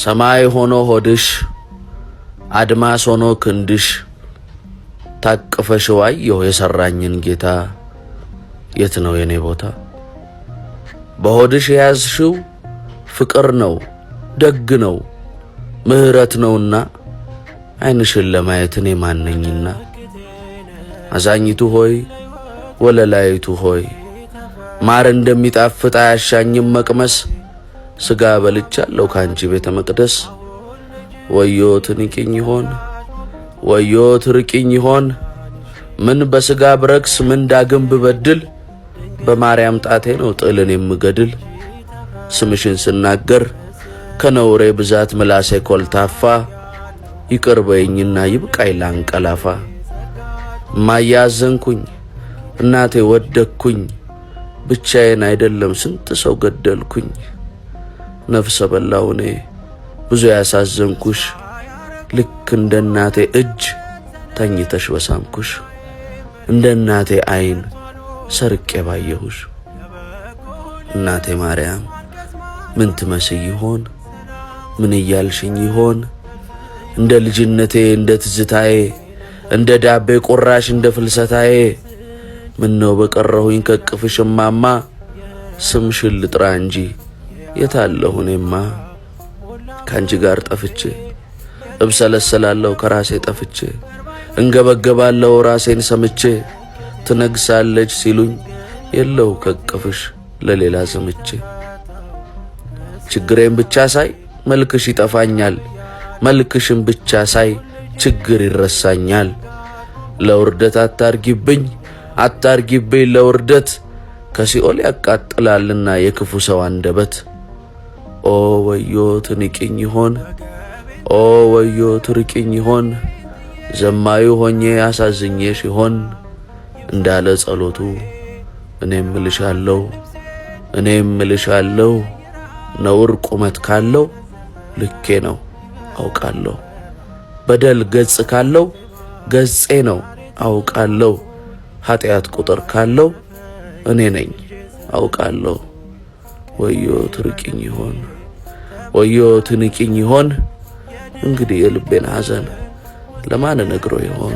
ሰማይ ሆኖ ሆድሽ አድማስ ሆኖ ክንድሽ ታቅፈሽ ዋየሁ የሰራኝን ጌታ የት ነው የኔ ቦታ? በሆድሽ ያዝሽው ፍቅር ነው ደግ ነው ምህረት ነውና አይንሽን ለማየት እኔ ማንነኝና አዛኝቱ ሆይ ወለላይቱ ሆይ ማር እንደሚጣፍጥ አያሻኝም መቅመስ ስጋ በልቻለሁ ካንቺ ቤተ መቅደስ ወዮ ትንቂኝ ይሆን ወዮ ትርቂኝ ይሆን ምን በስጋ ብረክስ ምን ዳግም ብበድል በማርያም ጣቴ ነው ጥልን የምገድል ስምሽን ስናገር ከነውሬ ብዛት ምላሴ ኮልታፋ ይቅርበኝና ይብቃይ ላንቀላፋ ማያዘንኩኝ እናቴ ወደኩኝ ብቻዬን አይደለም ስንት ሰው ገደልኩኝ ነፍሰ በላውኔ ብዙ ያሳዘንኩሽ ልክ እንደ እናቴ እጅ ተኝተሽ በሳምኩሽ እንደ እናቴ አይን ሰርቄ ባየሁሽ እናቴ ማርያም ምን ትመስይ ይሆን ምን ይያልሽኝ ይሆን እንደ ልጅነቴ እንደ ትዝታዬ እንደ ዳቤ ቁራሽ እንደ ፍልሰታዬ ምን ነው በቀረሁኝ ከቅፍሽ ማማ ስምሽን ልጥራ እንጂ የታለሁ እኔማ ካንቺ ጋር ጠፍቼ እብሰለሰላለሁ ከራሴ ጠፍቼ እንገበገባለሁ ራሴን ሰምቼ ትነግሳለች ሲሉኝ የለው ከቅፍሽ ለሌላ ዘምቼ ችግሬን ብቻ ሳይ መልክሽ ይጠፋኛል መልክሽን ብቻ ሳይ ችግር ይረሳኛል ለውርደት አታርጊብኝ ለውርደት ከሲኦል ያቃጥላልና የክፉ ሰው አንደበት ኦ ወዮ ትንቂኝ ይሆን ኦ ወዮ ትርቂኝ ይሆን ዘማዩ ሆኜ አሳዝኜሽ ይሆን እንዳለ ጸሎቱ እኔም እልሻለሁ ነውር ቁመት ካለው ልኬ ነው አውቃለሁ በደል ገጽ ካለው ገጼ ነው አውቃለሁ ኃጢአት ቁጥር ካለው እኔ ነኝ አውቃለሁ ወዮ ትርቂኝ ይሆን ወዮ ትንቂኝ ይሆን እንግዲህ የልቤን ሐዘን ለማን ነግሮ ይሆን